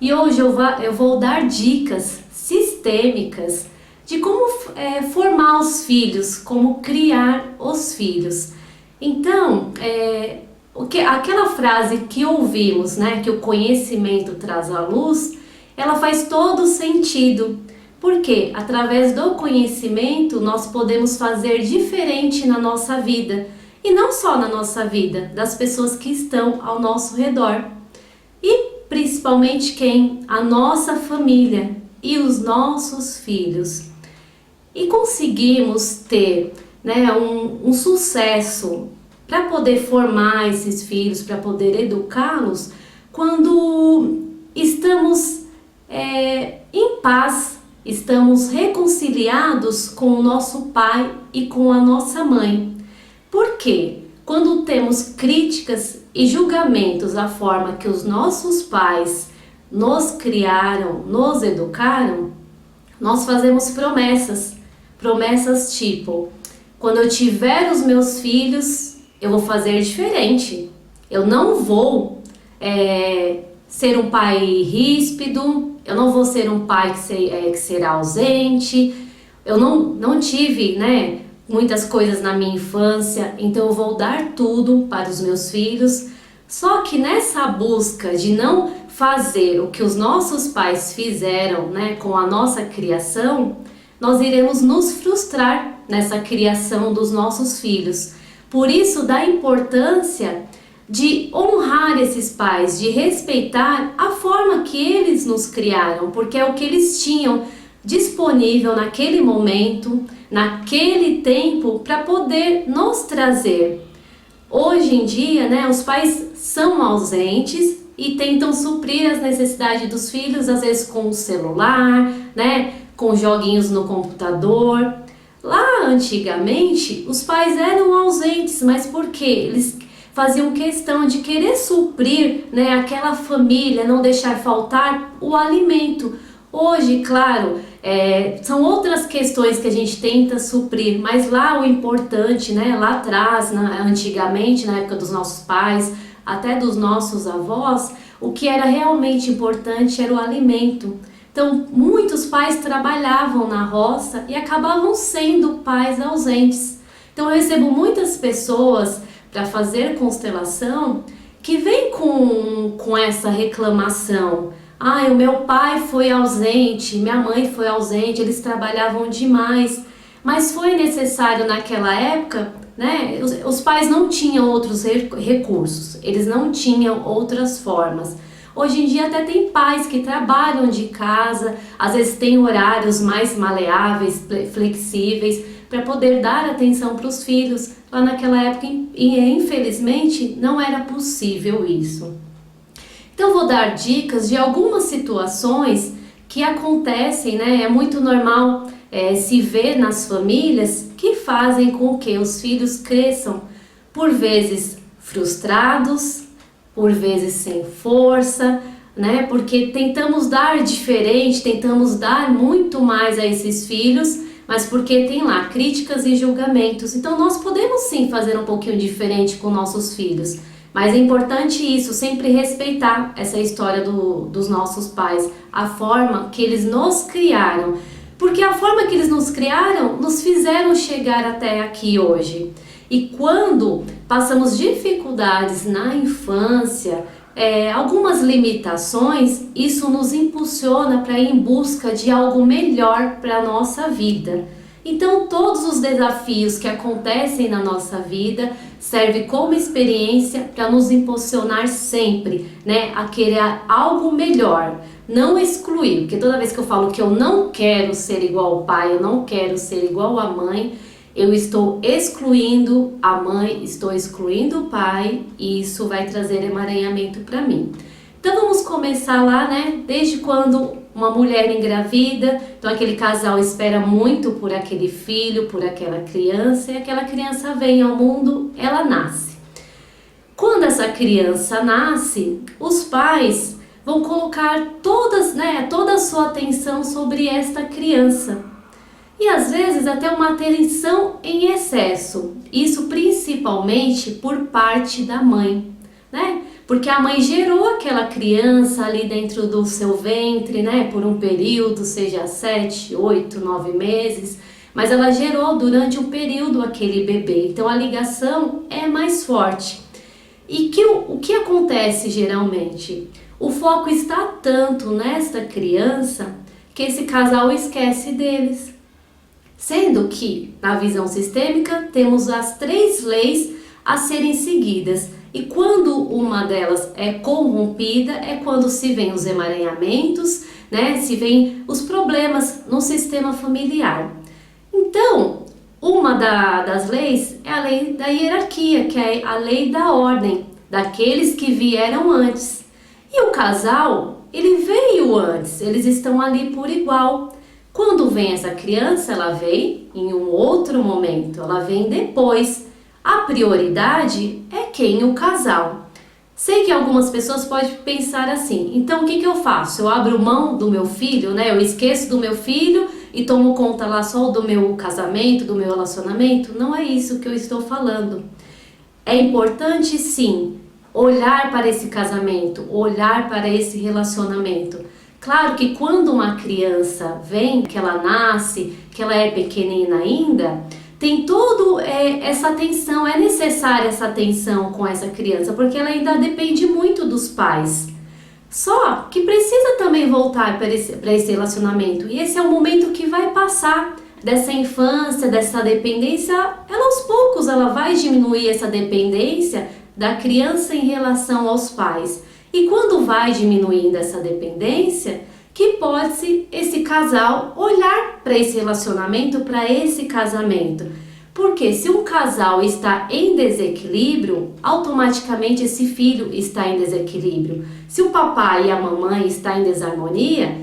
e hoje eu vou dar dicas sistêmicas de como formar os filhos, como criar os filhos. Então, aquela frase que ouvimos, né, que o conhecimento traz à luz, ela faz todo sentido. Porque através do conhecimento nós podemos fazer diferente na nossa vida. E não só na nossa vida, das pessoas que estão ao nosso redor. E principalmente quem? A nossa família e os nossos filhos. E conseguimos ter, né, um sucesso para poder formar esses filhos, para poder educá-los, quando estamos em paz, estamos reconciliados com o nosso pai e com a nossa mãe. Por quê? Quando temos críticas e julgamentos à forma que os nossos pais nos criaram, nos educaram, nós fazemos promessas tipo: quando eu tiver os meus filhos, eu vou fazer diferente. Eu não vou ser um pai ríspido, eu não vou ser um pai que será ausente, eu não tive, né, muitas coisas na minha infância, então eu vou dar tudo para os meus filhos. Só que nessa busca de não fazer o que os nossos pais fizeram, né, com a nossa criação, nós iremos nos frustrar nessa criação dos nossos filhos. Por isso, da importância de honrar esses pais, de respeitar a forma que eles nos criaram, porque é o que eles tinham disponível naquele momento, naquele tempo, para poder nos trazer. Hoje em dia, né, os pais são ausentes e tentam suprir as necessidades dos filhos, às vezes com o celular, né, com joguinhos no computador. Lá antigamente, os pais eram ausentes, mas por quê? Eles faziam questão de querer suprir, né, aquela família, não deixar faltar o alimento. Hoje, claro, são outras questões que a gente tenta suprir, mas lá o importante, né, lá atrás, antigamente, na época dos nossos pais, até dos nossos avós, o que era realmente importante era o alimento. Então, muitos pais trabalhavam na roça e acabavam sendo pais ausentes. Então, eu recebo muitas pessoas para fazer constelação que vêm com essa reclamação. O meu pai foi ausente, minha mãe foi ausente, eles trabalhavam demais. Mas foi necessário naquela época, né? Os pais não tinham outros recursos, eles não tinham outras formas. Hoje em dia até tem pais que trabalham de casa, às vezes tem horários mais maleáveis, flexíveis, para poder dar atenção para os filhos. Lá naquela época, infelizmente, não era possível isso. Então vou dar dicas de algumas situações que acontecem, né? É muito normal se ver nas famílias que fazem com que os filhos cresçam, por vezes frustrados, por vezes sem força, né? Porque tentamos dar diferente, tentamos dar muito mais a esses filhos, mas porque tem lá críticas e julgamentos. Então nós podemos sim fazer um pouquinho diferente com nossos filhos, mas é importante isso, sempre respeitar essa história dos nossos pais, a forma que eles nos criaram, porque a forma que eles nos criaram nos fizeram chegar até aqui hoje. E quando passamos dificuldades na infância, algumas limitações, isso nos impulsiona para ir em busca de algo melhor para a nossa vida. Então, todos os desafios que acontecem na nossa vida servem como experiência para nos impulsionar sempre, né, a querer algo melhor, não excluir, porque toda vez que eu falo que eu não quero ser igual ao pai, eu não quero ser igual à mãe, eu estou excluindo a mãe, estou excluindo o pai, e isso vai trazer emaranhamento para mim. Então vamos começar lá, né? Desde quando uma mulher engravida, então aquele casal espera muito por aquele filho, por aquela criança, e aquela criança vem ao mundo, ela nasce. Quando essa criança nasce, os pais vão colocar toda a sua atenção sobre esta criança. E às vezes até uma atenção em excesso, isso principalmente por parte da mãe, né? porque a mãe gerou aquela criança ali dentro do seu ventre, né, por um período, seja 7, 8, 9 meses, mas ela gerou durante um período aquele bebê, então a ligação é mais forte. E o que acontece geralmente? O foco está tanto nesta criança que esse casal esquece deles. Sendo que, na visão sistêmica, temos as 3 leis a serem seguidas. E quando uma delas é corrompida, é quando se vê os emaranhamentos, né? Se vê os problemas no sistema familiar. Então, uma das leis é a lei da hierarquia, que é a lei da ordem, daqueles que vieram antes. E o casal, ele veio antes, eles estão ali por igual. Quando vem essa criança, ela vem em um outro momento, ela vem depois. A prioridade é quem? O casal. Sei que algumas pessoas podem pensar assim, então o que eu faço? Eu abro mão do meu filho, né? Eu esqueço do meu filho e tomo conta lá só do meu casamento, do meu relacionamento? Não é isso que eu estou falando. É importante sim olhar para esse casamento, olhar para esse relacionamento. Claro que quando uma criança vem, que ela nasce, que ela é pequenina ainda, tem toda essa atenção, é necessária essa atenção com essa criança, porque ela ainda depende muito dos pais. Só que precisa também voltar para esse relacionamento, e esse é o momento que vai passar dessa infância, dessa dependência, ela aos poucos ela vai diminuir essa dependência da criança em relação aos pais. E quando vai diminuindo essa dependência, que pode esse casal olhar para esse relacionamento, para esse casamento. Porque se um casal está em desequilíbrio, automaticamente esse filho está em desequilíbrio. Se o papai e a mamãe estão em desarmonia,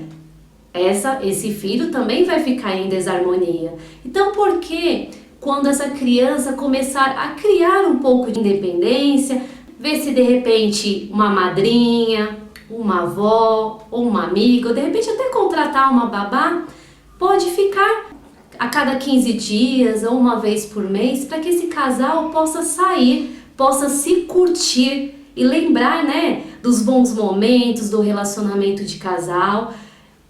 esse filho também vai ficar em desarmonia. Então, por que quando essa criança começar a criar um pouco de independência, ver se de repente uma madrinha, uma avó ou uma amiga, ou de repente até contratar uma babá, pode ficar a cada 15 dias ou uma vez por mês, para que esse casal possa sair, possa se curtir e lembrar, né, dos bons momentos do relacionamento de casal.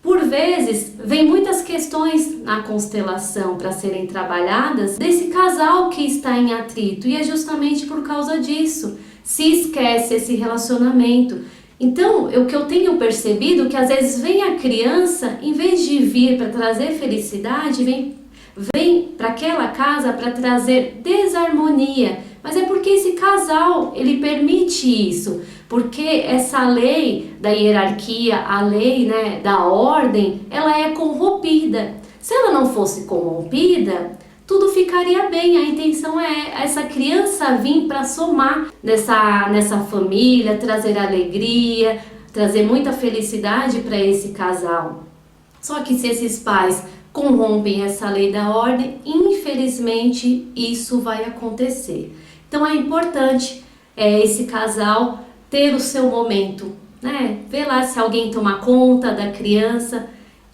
Por vezes, vem muitas questões na constelação para serem trabalhadas desse casal que está em atrito, e é justamente por causa disso. Se esquece esse relacionamento. Então, o que eu tenho percebido é que às vezes vem a criança, em vez de vir para trazer felicidade, vem para aquela casa para trazer desarmonia. Mas é porque esse casal, ele permite isso. Porque essa lei da hierarquia, a lei, né, da ordem, ela é corrompida. Se ela não fosse corrompida, tudo ficaria bem. A intenção é essa criança vir para somar nessa família, trazer alegria, trazer muita felicidade para esse casal. Só que se esses pais corrompem essa lei da ordem, infelizmente isso vai acontecer. Então é importante esse casal ter o seu momento, né? Ver lá se alguém toma conta da criança.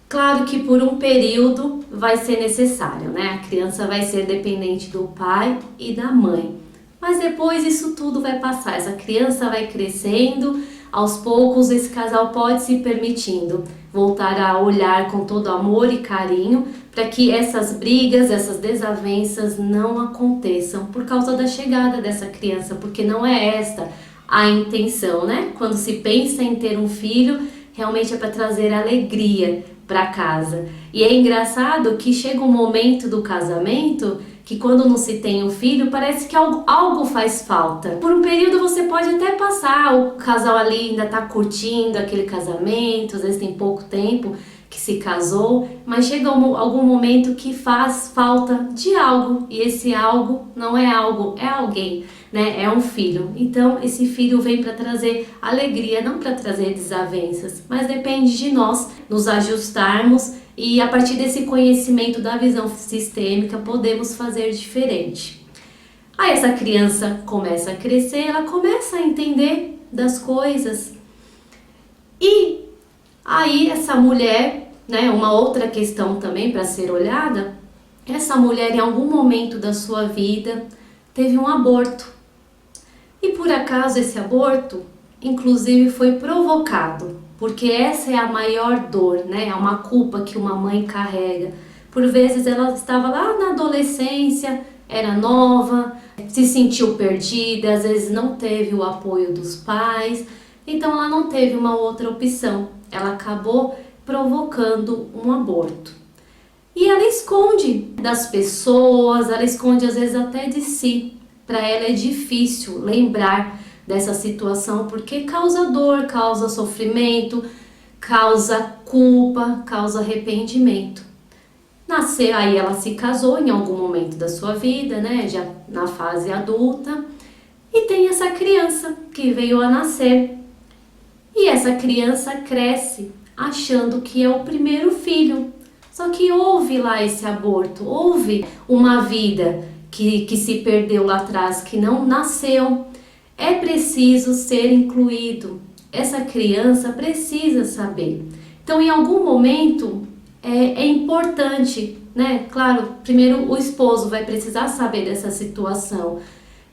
Claro que por um período vai ser necessário, né? A criança vai ser dependente do pai e da mãe. Mas depois isso tudo vai passar, essa criança vai crescendo, aos poucos esse casal pode se permitindo voltar a olhar com todo amor e carinho para que essas brigas, essas desavenças não aconteçam por causa da chegada dessa criança, porque não é esta a intenção, né? Quando se pensa em ter um filho, realmente é para trazer alegria para casa. E é engraçado que chega um momento do casamento que quando não se tem um filho, parece que algo faz falta. Por um período você pode até passar, o casal ali ainda tá curtindo aquele casamento, às vezes tem pouco tempo que se casou, mas chega algum momento que faz falta de algo, e esse algo não é algo, é alguém, né? É um filho. Então esse filho vem para trazer alegria, não para trazer desavenças, mas depende de nós nos ajustarmos e a partir desse conhecimento da visão sistêmica podemos fazer diferente. Aí essa criança começa a crescer, ela começa a entender das coisas, e aí essa mulher, né, uma outra questão também para ser olhada, essa mulher em algum momento da sua vida teve um aborto. E por acaso esse aborto inclusive foi provocado, porque essa é a maior dor, né? É uma culpa que uma mãe carrega. Por vezes ela estava lá na adolescência, era nova, se sentiu perdida, às vezes não teve o apoio dos pais, então ela não teve uma outra opção. Ela acabou provocando um aborto. E ela esconde das pessoas, ela esconde às vezes até de si. Para ela é difícil lembrar dessa situação porque causa dor, causa sofrimento, causa culpa, causa arrependimento. Nasceu, aí ela se casou em algum momento da sua vida, né, já na fase adulta, e tem essa criança que veio a nascer. E essa criança cresce achando que é o primeiro filho. Só que houve lá esse aborto, houve uma vida que se perdeu lá atrás, que não nasceu. É preciso ser incluído. Essa criança precisa saber. Então, em algum momento, é importante, né? Claro, primeiro o esposo vai precisar saber dessa situação.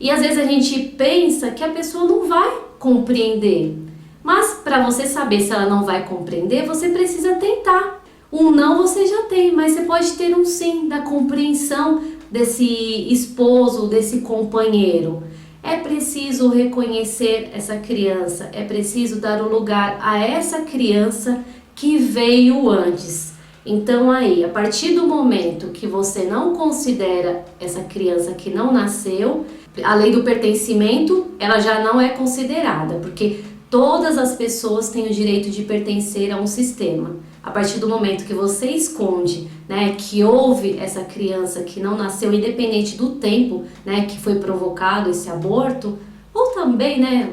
E às vezes a gente pensa que a pessoa não vai compreender. Mas para você saber se ela não vai compreender, você precisa tentar. Um não você já tem, mas você pode ter um sim, da compreensão desse esposo, desse companheiro. É preciso reconhecer essa criança, é preciso dar o lugar a essa criança que veio antes. Então aí, a partir do momento que você não considera essa criança que não nasceu, a lei do pertencimento, ela já não é considerada, porque todas as pessoas têm o direito de pertencer a um sistema. A partir do momento que você esconde, né, que houve essa criança que não nasceu, independente do tempo, né, que foi provocado esse aborto, ou também, né,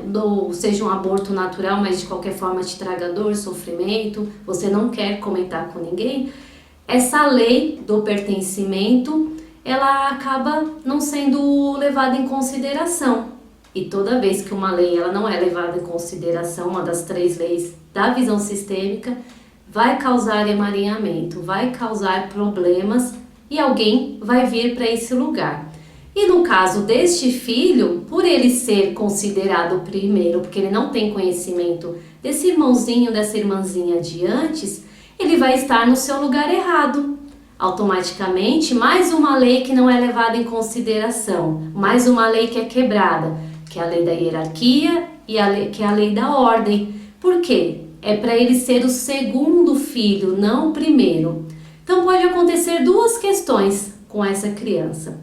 seja um aborto natural, mas de qualquer forma te traga dor, sofrimento, você não quer comentar com ninguém, essa lei do pertencimento, ela acaba não sendo levada em consideração. E toda vez que uma lei ela não é levada em consideração, uma das 3 leis da visão sistêmica, vai causar emaranhamento, vai causar problemas e alguém vai vir para esse lugar. E no caso deste filho, por ele ser considerado o primeiro, porque ele não tem conhecimento desse irmãozinho, dessa irmãzinha de antes, ele vai estar no seu lugar errado. Automaticamente, mais uma lei que não é levada em consideração, mais uma lei que é quebrada, que é a lei da hierarquia e que é a lei da ordem. Por quê? É para ele ser o segundo filho, não o primeiro. Então pode acontecer 2 questões com essa criança.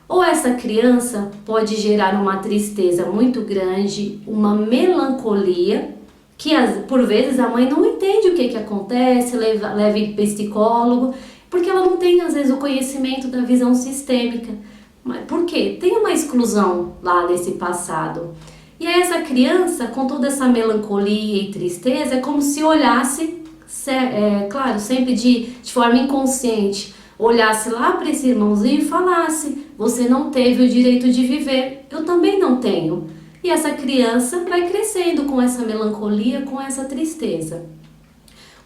Ou essa criança pode gerar uma tristeza muito grande, uma melancolia, que por vezes a mãe não entende o que acontece, leva para psicólogo, porque ela não tem às vezes o conhecimento da visão sistêmica. Mas por quê? Tem uma exclusão lá nesse passado. E aí essa criança, com toda essa melancolia e tristeza, é como se olhasse, claro, sempre de forma inconsciente, olhasse lá para esse irmãozinho e falasse: você não teve o direito de viver, eu também não tenho. E essa criança vai crescendo com essa melancolia, com essa tristeza.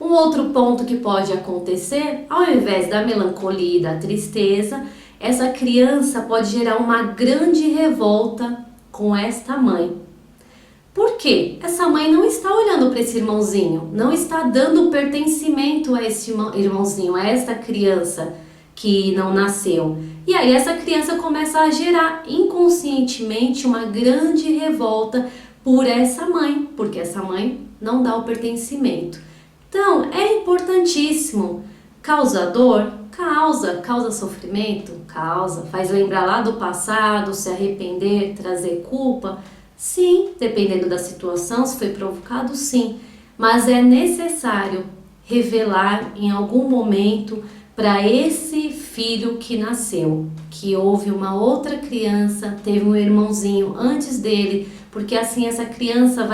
Um outro ponto que pode acontecer, ao invés da melancolia e da tristeza, essa criança pode gerar uma grande revolta com esta mãe. Por quê? Essa mãe não está olhando para esse irmãozinho, não está dando pertencimento a esse irmãozinho, a esta criança que não nasceu. E aí essa criança começa a gerar inconscientemente uma grande revolta por essa mãe, porque essa mãe não dá o pertencimento. Então é importantíssimo. Causa dor? Causa sofrimento? Causa. Faz lembrar lá do passado, se arrepender, trazer culpa? Sim, dependendo da situação, se foi provocado, sim. Mas é necessário revelar em algum momento para esse filho que nasceu, que houve uma outra criança, teve um irmãozinho antes dele, porque assim essa criança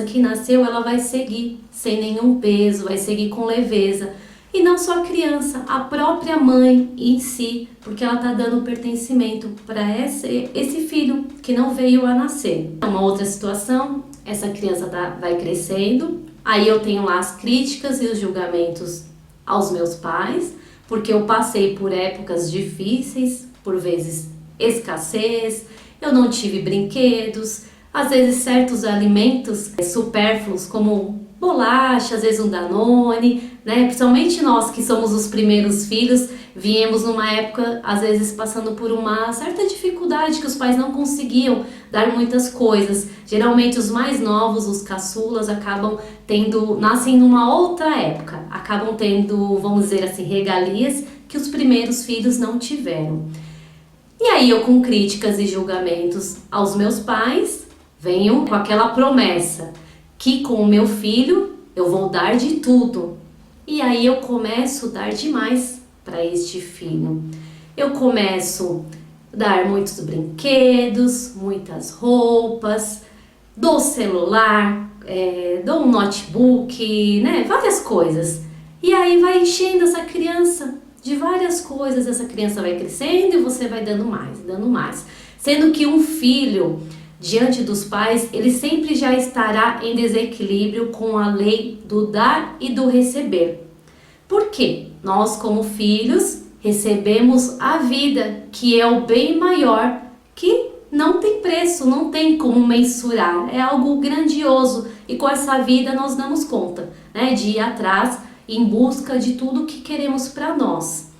que nasceu, ela vai seguir sem nenhum peso, vai seguir com leveza. E não só a criança, a própria mãe em si, porque ela está dando pertencimento para esse filho que não veio a nascer. Uma outra situação, essa criança vai crescendo, aí eu tenho lá as críticas e os julgamentos aos meus pais, porque eu passei por épocas difíceis, por vezes escassez, eu não tive brinquedos, às vezes certos alimentos supérfluos, como bolacha, às vezes um Danone, né? Principalmente nós que somos os primeiros filhos, viemos numa época, às vezes, passando por uma certa dificuldade que os pais não conseguiam dar muitas coisas. Geralmente os mais novos, os caçulas, nascem numa outra época, acabam tendo, vamos dizer assim, regalias que os primeiros filhos não tiveram. E aí eu, com críticas e julgamentos aos meus pais, venho com aquela promessa que com o meu filho eu vou dar de tudo. E aí eu começo a dar demais para este filho. Eu começo a dar muitos brinquedos, muitas roupas, dou celular, dou um notebook, né? Várias coisas. E aí vai enchendo essa criança de várias coisas, essa criança vai crescendo e você vai dando mais, dando mais. Sendo que um filho, diante dos pais, ele sempre já estará em desequilíbrio com a lei do dar e do receber. Por quê? Nós, como filhos, recebemos a vida, que é o bem maior, que não tem preço, não tem como mensurar, é algo grandioso. E com essa vida nós damos conta, né, de ir atrás em busca de tudo que queremos para nós.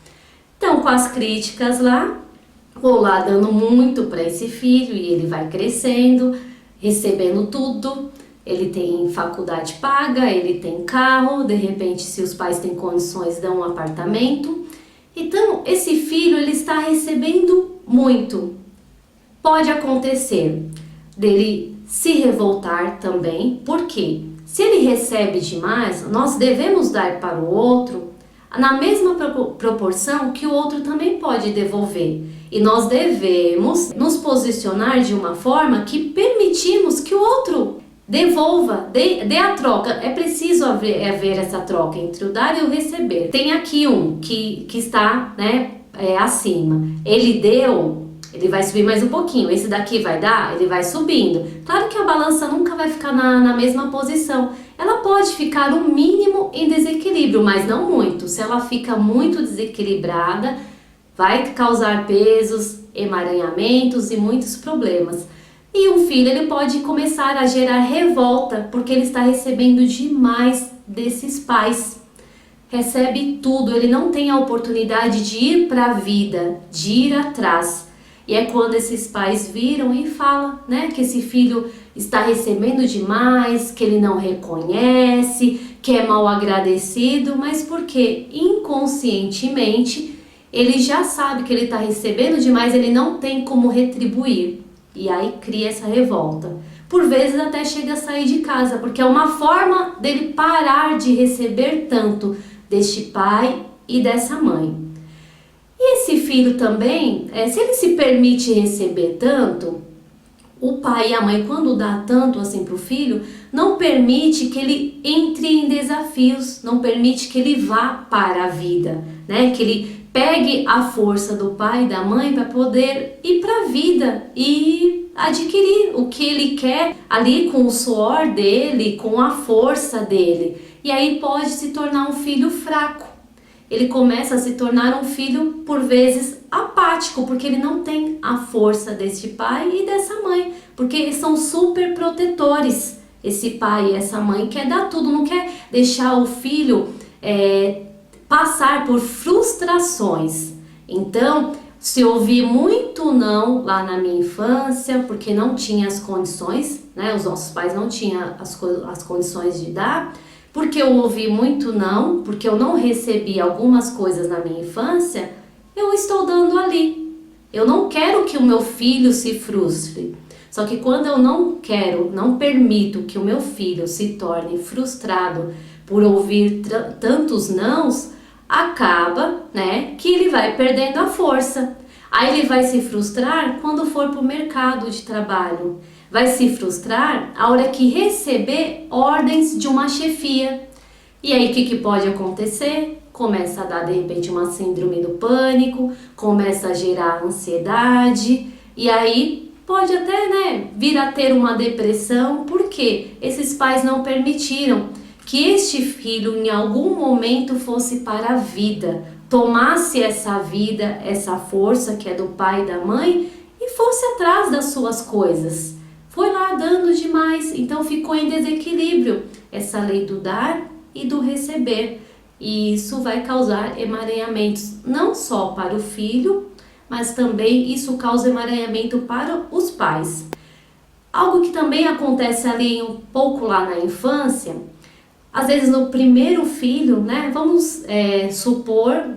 Então, com as críticas lá, vou lá dando muito para esse filho e ele vai crescendo, recebendo tudo. Ele tem faculdade paga, ele tem carro, de repente, se os pais têm condições, dão um apartamento. Então, esse filho, ele está recebendo muito. Pode acontecer dele se revoltar também, porque se ele recebe demais, nós devemos dar para o outro na mesma proporção que o outro também pode devolver. E nós devemos nos posicionar de uma forma que permitimos que o outro devolva, dê a troca. É preciso haver essa troca entre o dar e o receber. Tem aqui um que está, né, acima. Ele deu, ele vai subir mais um pouquinho. Esse daqui vai dar, ele vai subindo. Claro que a balança nunca vai ficar na mesma posição. Ela pode ficar o mínimo em desequilíbrio, mas não muito. Se ela fica muito desequilibrada, vai causar pesos, emaranhamentos e muitos problemas. E um filho, ele pode começar a gerar revolta porque ele está recebendo demais desses pais. Recebe tudo, ele não tem a oportunidade de ir para a vida, de ir atrás. E é quando esses pais viram e falam, né, que esse filho está recebendo demais, que ele não reconhece, que é mal agradecido, mas porque inconscientemente ele já sabe que ele está recebendo demais, ele não tem como retribuir. E aí cria essa revolta. Por vezes até chega a sair de casa, porque é uma forma dele parar de receber tanto deste pai e dessa mãe. E esse filho também, se ele se permite receber tanto, o pai e a mãe, quando dá tanto assim para o filho, não permite que ele entre em desafios, não permite que ele vá para a vida, né? Que ele pegue a força do pai e da mãe para poder ir para a vida e adquirir o que ele quer ali com o suor dele, com a força dele. E aí pode se tornar um filho fraco. Ele começa a se tornar um filho, por vezes, apático, porque ele não tem a força desse pai e dessa mãe, porque eles são super protetores. Esse pai e essa mãe quer dar tudo, não quer deixar o filho passar por frustrações. Então, se ouvi muito não lá na minha infância, porque não tinha as condições, né? Os nossos pais não tinham as condições de dar, porque eu ouvi muito não, porque eu não recebi algumas coisas na minha infância, eu estou dando ali. Eu não quero que o meu filho se frustre. Só que quando eu não permito que o meu filho se torne frustrado por ouvir tantos nãos, acaba, né, que ele vai perdendo a força. Aí ele vai se frustrar quando for para o mercado de trabalho. Vai se frustrar a hora que receber ordens de uma chefia. E aí o que pode acontecer? Começa a dar de repente uma síndrome do pânico, começa a gerar ansiedade e aí pode até, né, vir a ter uma depressão, porque esses pais não permitiram que este filho em algum momento fosse para a vida, tomasse essa vida, essa força que é do pai e da mãe e fosse atrás das suas coisas. Foi lá tá dando demais, então ficou em desequilíbrio essa lei do dar e do receber. E isso vai causar emaranhamentos não só para o filho, mas também isso causa emaranhamento para os pais. Algo que também acontece ali um pouco lá na infância, às vezes no primeiro filho, né? Vamos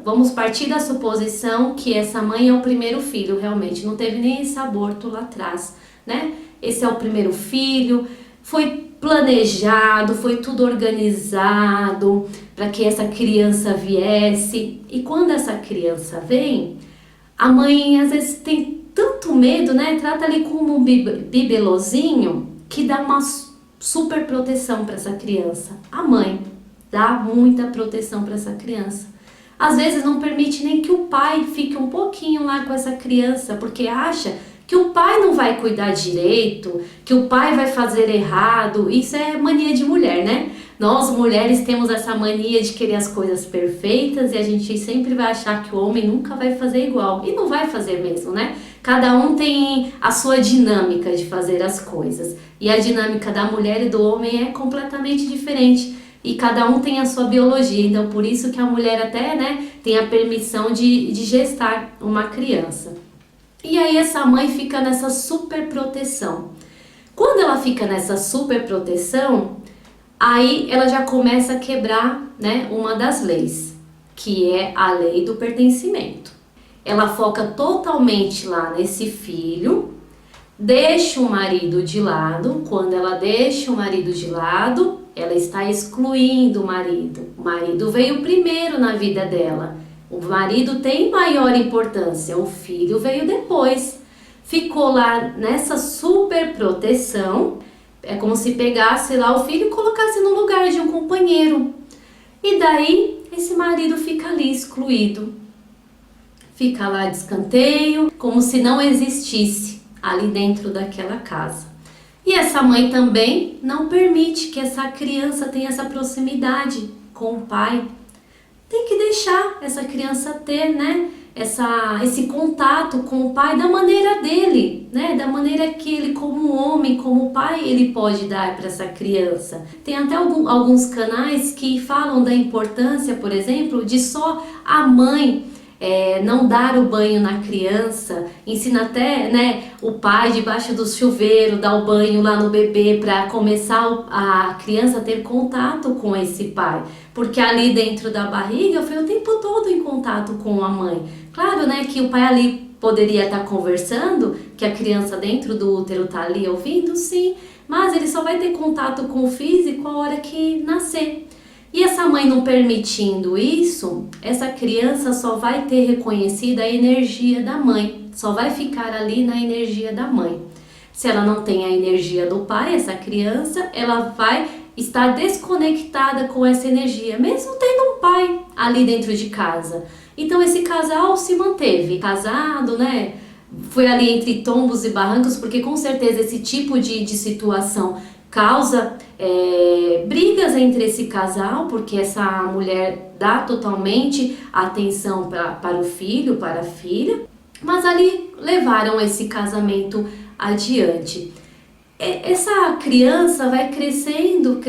vamos partir da suposição que essa mãe é o primeiro filho, realmente, não teve nem esse aborto lá atrás, né? Esse é o primeiro filho, foi planejado, foi tudo organizado para que essa criança viesse. E quando essa criança vem, a mãe às vezes tem tanto medo, né? Trata ali como um bibelozinho que dá uma super proteção para essa criança. A mãe dá muita proteção para essa criança. Às vezes não permite nem que o pai fique um pouquinho lá com essa criança, porque acha que o pai não vai cuidar direito, que o pai vai fazer errado. Isso é mania de mulher, né? Nós mulheres temos essa mania de querer as coisas perfeitas e a gente sempre vai achar que o homem nunca vai fazer igual. E não vai fazer mesmo, né? Cada um tem a sua dinâmica de fazer as coisas. E a dinâmica da mulher e do homem é completamente diferente. E cada um tem a sua biologia. Então, por isso que a mulher até, né, tem a permissão de gestar uma criança. E aí essa mãe fica nessa super proteção. Quando ela fica nessa super proteção, aí ela já começa a quebrar, né, uma das leis, que é a lei do pertencimento. Ela foca totalmente lá nesse filho, deixa o marido de lado. Quando ela deixa o marido de lado, ela está excluindo o marido. O marido veio primeiro na vida dela. O marido tem maior importância, o filho veio depois. Ficou lá nessa super proteção, é como se pegasse lá o filho e colocasse no lugar de um companheiro. E daí esse marido fica ali excluído. Fica lá de escanteio, como se não existisse ali dentro daquela casa. E essa mãe também não permite que essa criança tenha essa proximidade com o pai. Tem que deixar essa criança ter, né, esse contato com o pai da maneira dele, né, da maneira que ele, como homem, como pai, ele pode dar para essa criança. Tem até alguns canais que falam da importância, por exemplo, de só a mãe não dar o banho na criança, ensina até, né, o pai debaixo do chuveiro, dar o banho lá no bebê para começar a criança a ter contato com esse pai, porque ali dentro da barriga foi o tempo todo em contato com a mãe. Claro, né, que o pai ali poderia estar conversando, que a criança dentro do útero está ali ouvindo, sim, mas ele só vai ter contato com o físico a hora que nascer. E essa mãe não permitindo isso, essa criança só vai ter reconhecida a energia da mãe, só vai ficar ali na energia da mãe. Se ela não tem a energia do pai, essa criança, ela vai estar desconectada com essa energia, mesmo tendo um pai ali dentro de casa. Então esse casal se manteve casado, né? Foi ali entre tombos e barrancos, porque com certeza esse tipo de situação causa brigas entre esse casal, porque essa mulher dá totalmente atenção para o filho, para a filha, mas ali levaram esse casamento adiante. Essa criança vai crescendo,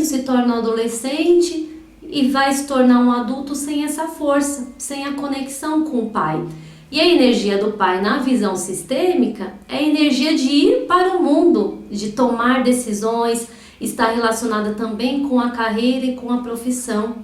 se torna um adolescente e vai se tornar um adulto sem essa força, sem a conexão com o pai. E a energia do pai na visão sistêmica é a energia de ir para o mundo, de tomar decisões, está relacionada também com a carreira e com a profissão.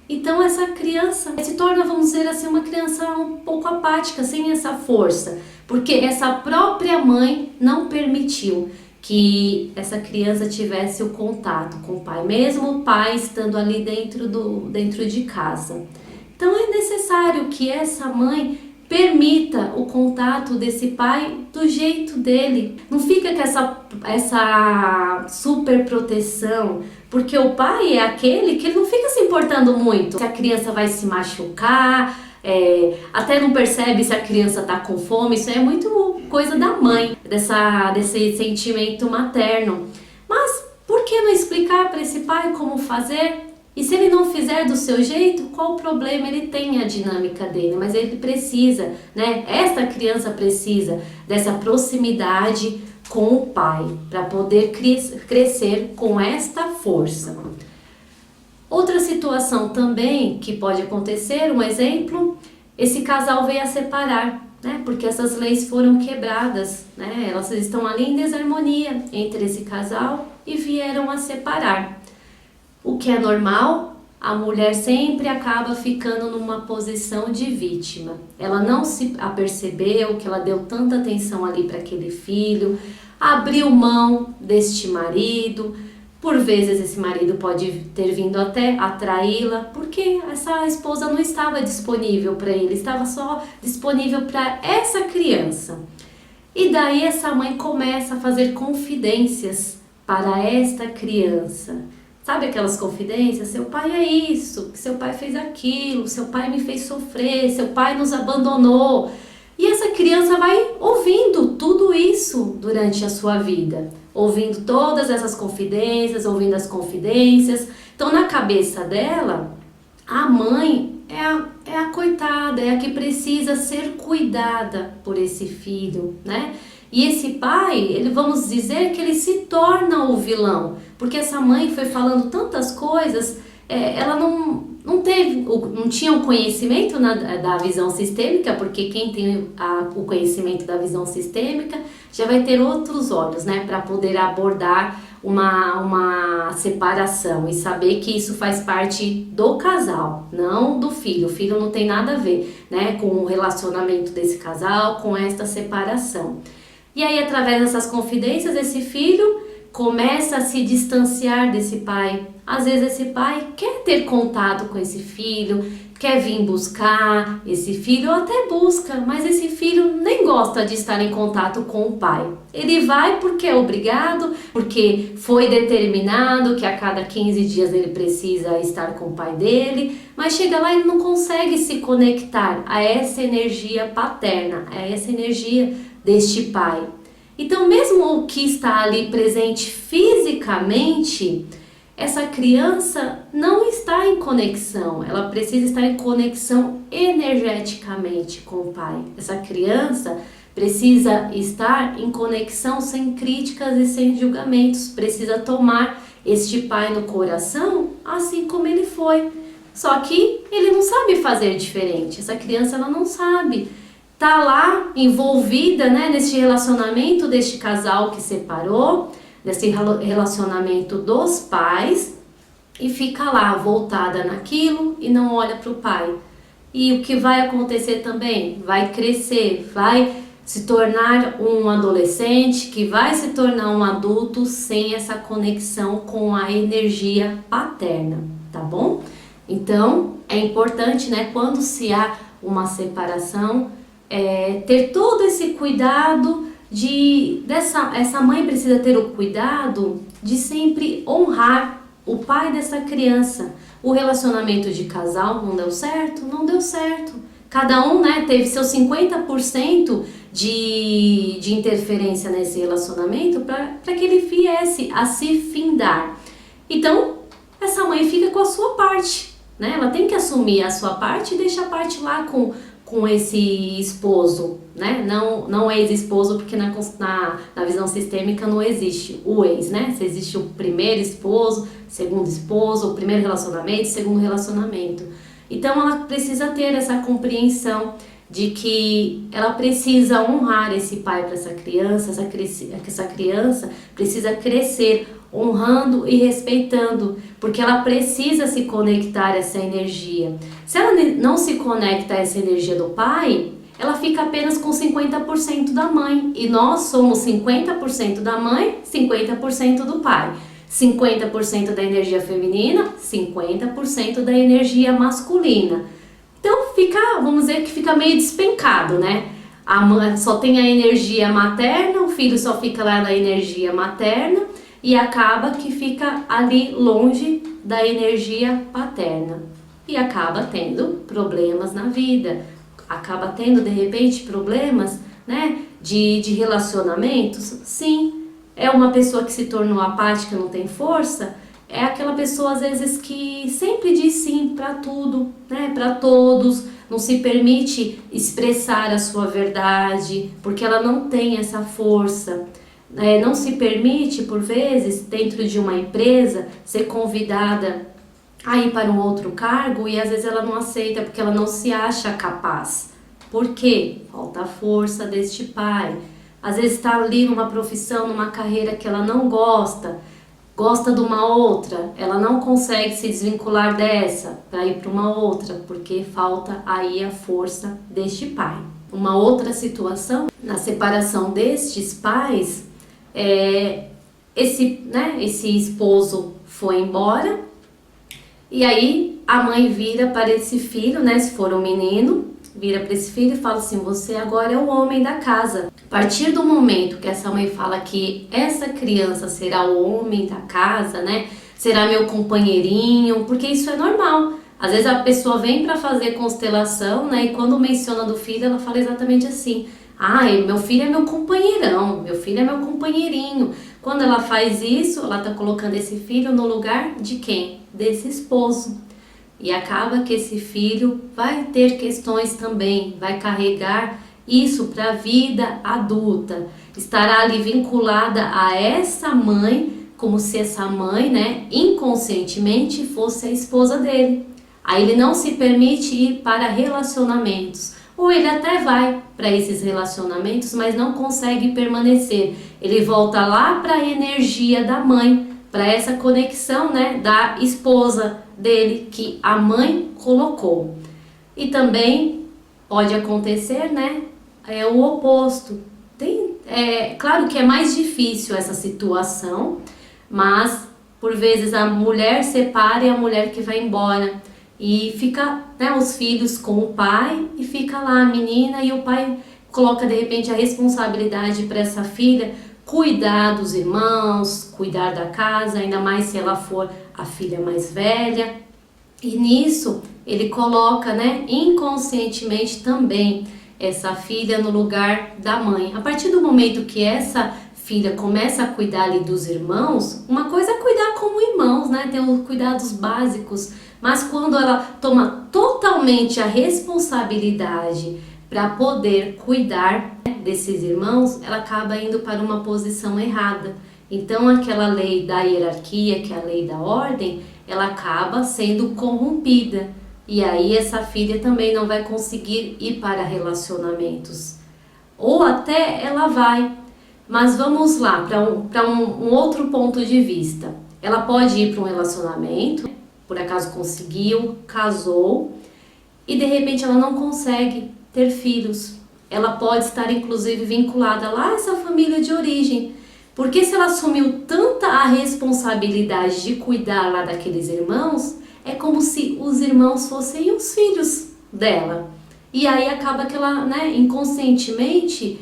Então essa criança se torna, vamos dizer assim, uma criança um pouco apática, sem essa força, porque essa própria mãe não permitiu que essa criança tivesse o contato com o pai, mesmo o pai estando ali dentro de casa. Então é necessário que essa mãe permita o contato desse pai do jeito dele. Não fica com essa super proteção, porque o pai é aquele que ele não fica se importando muito se a criança vai se machucar, até não percebe se a criança está com fome. Isso é muito coisa da mãe, desse sentimento materno. Mas por que não explicar para esse pai como fazer? E se ele não fizer do seu jeito, qual o problema? Ele tem a dinâmica dele, mas ele precisa, né? Esta criança precisa dessa proximidade com o pai, para poder crescer com esta força. Outra situação também que pode acontecer, um exemplo, esse casal veio a separar, né? Porque essas leis foram quebradas, né? Elas estão ali em desarmonia entre esse casal e vieram a separar. O que é normal, a mulher sempre acaba ficando numa posição de vítima. Ela não se apercebeu que ela deu tanta atenção ali para aquele filho, abriu mão deste marido. Por vezes esse marido pode ter vindo até a traí-la, porque essa esposa não estava disponível para ele, estava só disponível para essa criança. E daí essa mãe começa a fazer confidências para esta criança. Sabe aquelas confidências? Seu pai é isso, seu pai fez aquilo, seu pai me fez sofrer, seu pai nos abandonou. E essa criança vai ouvindo tudo isso durante a sua vida, ouvindo todas essas confidências, ouvindo as confidências. Então, na cabeça dela, a mãe é a coitada, é a que precisa ser cuidada por esse filho, né? E esse pai, vamos dizer que ele se torna o vilão, porque essa mãe foi falando tantas coisas, ela não tinha o conhecimento da visão sistêmica, porque quem tem o conhecimento da visão sistêmica já vai ter outros olhos, né, para poder abordar uma separação e saber que isso faz parte do casal, não do filho. O filho não tem nada a ver, né, com o relacionamento desse casal, com esta separação. E aí, através dessas confidências, esse filho começa a se distanciar desse pai. Às vezes esse pai quer ter contato com esse filho, quer vir buscar esse filho, ou até busca, mas esse filho nem gosta de estar em contato com o pai. Ele vai porque é obrigado, porque foi determinado que a cada 15 dias ele precisa estar com o pai dele, mas chega lá e ele não consegue se conectar a essa energia paterna, a essa energia deste pai. Então, mesmo o que está ali presente fisicamente, essa criança não está em conexão, ela precisa estar em conexão energeticamente com o pai. Essa criança precisa estar em conexão sem críticas e sem julgamentos, precisa tomar este pai no coração assim como ele foi. Só que ele não sabe fazer diferente, essa criança ela não sabe. Tá lá envolvida, né, nesse relacionamento deste casal que separou, desse relacionamento dos pais, e fica lá voltada naquilo e não olha para o pai. E o que vai acontecer também? Vai crescer, vai se tornar um adolescente, que vai se tornar um adulto sem essa conexão com a energia paterna, tá bom? Então, é importante, né, quando se há uma separação, ter todo esse cuidado essa mãe precisa ter o cuidado de sempre honrar o pai dessa criança. O relacionamento de casal não deu certo? Não deu certo. Cada um, né, teve seus 50% de interferência nesse relacionamento para que ele viesse a se findar. Então, essa mãe fica com a sua parte, né? Ela tem que assumir a sua parte e deixa a parte lá com esse esposo, né? Não ex-esposo, porque na visão sistêmica não existe o ex, né? Se existe o primeiro esposo, segundo esposo, o primeiro relacionamento, segundo relacionamento. Então ela precisa ter essa compreensão de que ela precisa honrar esse pai para essa criança precisa crescer honrando e respeitando, porque ela precisa se conectar a essa energia. Se ela não se conecta a essa energia do pai, ela fica apenas com 50% da mãe, e nós somos 50% da mãe, 50% do pai. 50% da energia feminina, 50% da energia masculina. Então vamos dizer que fica meio despencado, né? A mãe só tem a energia materna, o filho só fica lá na energia materna e acaba que fica ali longe da energia paterna. E acaba tendo problemas na vida, acaba tendo de repente problemas, né, de relacionamentos. Sim, é uma pessoa que se tornou apática, não tem força, é aquela pessoa às vezes que sempre diz sim para tudo, né, para todos, não se permite expressar a sua verdade, porque ela não tem essa força. não se permite, por vezes, dentro de uma empresa, ser convidada a ir para um outro cargo e às vezes ela não aceita porque ela não se acha capaz. Por quê? Falta a força deste pai. Às vezes está ali numa profissão, numa carreira que ela não gosta, gosta de uma outra, ela não consegue se desvincular dessa para ir para uma outra, porque falta aí a força deste pai. Uma outra situação, na separação destes pais, esse esposo foi embora e aí a mãe vira para esse filho, se for um menino, vira para esse filho e fala assim: você agora é o homem da casa. A partir do momento que essa mãe fala que essa criança será o homem da casa, será meu companheirinho, porque isso é normal. Às vezes a pessoa vem para fazer constelação, e quando menciona do filho, ela fala exatamente assim: meu filho é meu companheirão, meu filho é meu companheirinho. Quando ela faz isso, ela está colocando esse filho no lugar de quem? Desse esposo. E acaba que esse filho vai ter questões também, vai carregar isso para a vida adulta. Estará ali vinculada a essa mãe, como se essa mãe, inconscientemente fosse a esposa dele. Aí ele não se permite ir para relacionamentos. Ou ele até vai para esses relacionamentos, mas não consegue permanecer. Ele volta lá para a energia da mãe, para essa conexão, da esposa dele, que a mãe colocou. E também pode acontecer, o oposto. Claro que é mais difícil essa situação, mas por vezes a mulher separa e a mulher que vai embora. E fica, os filhos com o pai e fica lá a menina e o pai coloca de repente a responsabilidade para essa filha cuidar dos irmãos, cuidar da casa, ainda mais se ela for a filha mais velha. E nisso ele coloca, inconscientemente também essa filha no lugar da mãe. A partir do momento que essa filha começa a cuidar ali dos irmãos, uma coisa é cuidar como irmãos, ter os cuidados básicos, mas quando ela toma totalmente a responsabilidade para poder cuidar desses irmãos, ela acaba indo para uma posição errada. Então aquela lei da hierarquia, que é a lei da ordem, ela acaba sendo corrompida. E aí essa filha também não vai conseguir ir para relacionamentos. Ou até ela vai. Mas vamos lá para um outro ponto de vista. Ela pode ir para um relacionamento, por acaso conseguiu, casou, e de repente ela não consegue ter filhos. Ela pode estar inclusive vinculada lá a essa família de origem. Porque se ela assumiu tanta a responsabilidade de cuidar lá daqueles irmãos, é como se os irmãos fossem os filhos dela. E aí acaba que ela, inconscientemente,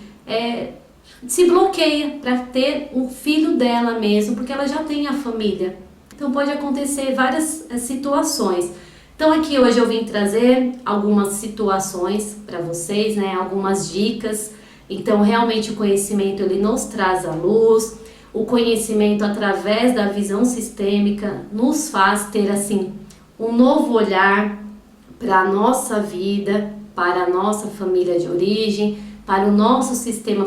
se bloqueia para ter um filho dela mesmo, porque ela já tem a família. Então pode acontecer várias situações. Então aqui hoje eu vim trazer algumas situações para vocês, algumas dicas. Então realmente o conhecimento ele nos traz a luz. O conhecimento através da visão sistêmica nos faz ter assim um novo olhar para a nossa vida, para a nossa família de origem, para o nosso sistema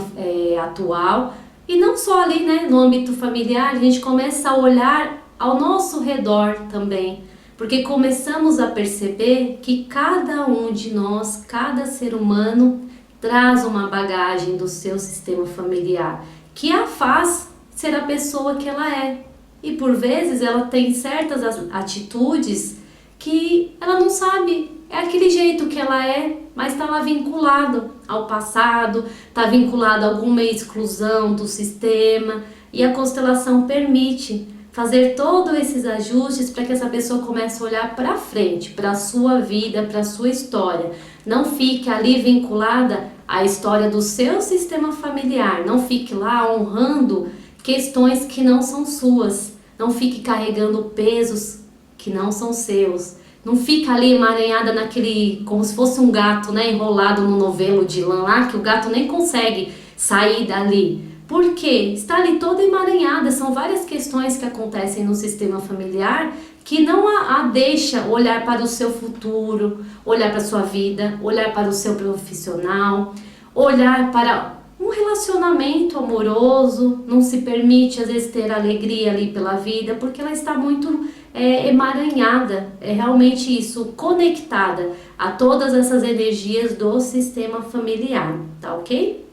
atual. E não só ali, no âmbito familiar, a gente começa a olhar ao nosso redor também. Porque começamos a perceber que cada um de nós, cada ser humano, traz uma bagagem do seu sistema familiar, que a faz ser a pessoa que ela é. E por vezes ela tem certas atitudes que ela não sabe, é aquele jeito que ela é, mas está lá vinculado ao passado, está vinculado a alguma exclusão do sistema, e a constelação permite fazer todos esses ajustes para que essa pessoa comece a olhar para frente, para a sua vida, para a sua história. Não fique ali vinculada à história do seu sistema familiar, não fique lá honrando questões que não são suas, não fique carregando pesos que não são seus. Não fica ali emaranhada naquele, como se fosse um gato, enrolado no novelo de lã lá, que o gato nem consegue sair dali. Por quê? Está ali toda emaranhada, são várias questões que acontecem no sistema familiar que não a deixa olhar para o seu futuro, olhar para a sua vida, olhar para o seu profissional, olhar para um relacionamento amoroso, não se permite às vezes ter alegria ali pela vida, porque ela está muito emaranhada, é realmente isso, conectada a todas essas energias do sistema familiar, tá ok?